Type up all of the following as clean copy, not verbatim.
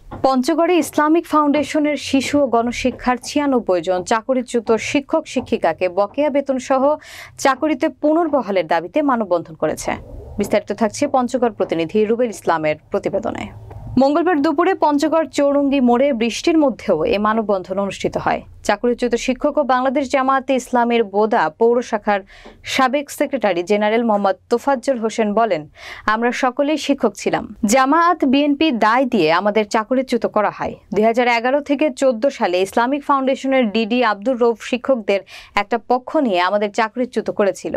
পঞ্চগড়ে ইসলামিক ফাউন্ডেশনের শিশু ও গণশিক্ষার ৯৬ জন চাকরিচ্যুত শিক্ষক শিক্ষিকাকে বকেয়া বেতন সহ চাকরিতে পুনর্বহালের দাবিতে মানববন্ধন করেছে। বিস্তারিত থাকছে পঞ্চগড় প্রতিনিধি রুবেল ইসলামের প্রতিবেদনে। মঙ্গলবার দুপুরে পঞ্চগড় চৌরঙ্গি মোড়ে বৃষ্টির মধ্যেও এ মানববন্ধন অনুষ্ঠিত হয়। চাকরিচ্যুত শিক্ষক ও বাংলাদেশ জামায়াতে ইসলামের বোদা পৌর শাখার সাবেক সেক্রেটারি জেনারেল মোহাম্মদ তোফাজ্জল হোসেন বলেন, আমরা সকলেই শিক্ষক ছিলাম। জামায়াত বিএনপি দায় দিয়ে আমাদের চাকরিচ্যুত করা হয়। ২০১১ থেকে ১৪ সালে ইসলামিক ফাউন্ডেশনের ডিডি আব্দুর রউফ শিক্ষকদের একটা পক্ষ নিয়ে আমাদের চাকরিচ্যুত করেছিল।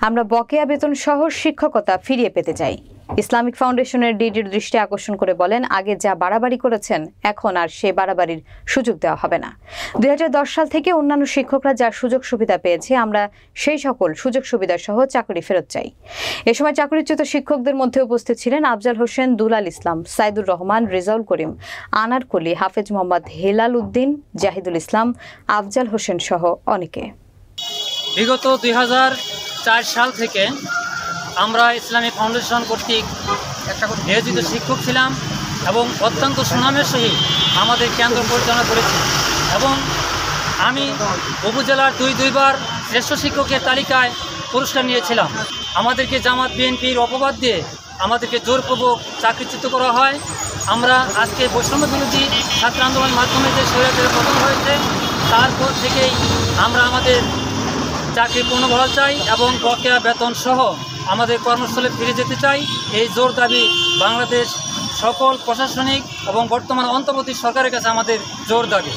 আমরা বকেয়া বেতন সহ শিক্ষকতা ফিরিয়ে পেতে চাই। ইসলামিক ফাউন্ডেশনের ডিডির দৃষ্টি আকর্ষণ করে বলেন, আগে যা বাড়াবাড়ি করেছেন এখন আর সে বাড়াবাড়ির সুযোগ দেওয়া হবে না। ২০১০ সাল থেকে অন্যান্য শিক্ষকরা যা সুযোগ সুবিধা পেয়েছে আমরা সেই সকল সুযোগ সুবিধা সহ চাকরি ফেরত চাই। এ সময় চাকরিচ্যুত শিক্ষকদের মধ্যে উপস্থিত ছিলেন আফজাল হোসেন, দুলাল ইসলাম, সাইদুর রহমান, রেজাউল করিম, আনার কলি, হাফেজ মোহাম্মদ হেলাল উদ্দিন, জাহিদুল ইসলাম, আফজাল হোসেন সহ অনেকে। বিগত ২০০৪ সাল থেকে আমরা ইসলামিক ফাউন্ডেশন কর্তৃক নিয়োজিত শিক্ষক ছিলাম এবং অত্যন্ত সুনামের সহিত আমাদের কেন্দ্র পরিচালনা করেছি এবং আমি উপজেলার দুইবার শ্রেষ্ঠ শিক্ষকের তালিকায় পুরস্কার নিয়েছিলাম। আমাদেরকে জামাত বিএনপির অপবাদ দিয়ে আমাদেরকে জোরপূর্বক চাকরিচ্যুত করা হয়। আমরা আজকে বৈষম্য বিরোধী ছাত্র আন্দোলনের মাধ্যমে যে স্বৈরাচারের পতন হয়েছে তারপর থেকেই আমরা আমাদের চাকরি পুনর্বহাল চাই এবং বকেয়া বেতন সহ আমাদের কর্মস্থলে ফিরে যেতে চাই। এই জোর দাবি বাংলাদেশ সকল প্রশাসনিক এবং বর্তমান অন্তর্বর্তী সরকারের কাছে আমাদের জোর দাবি।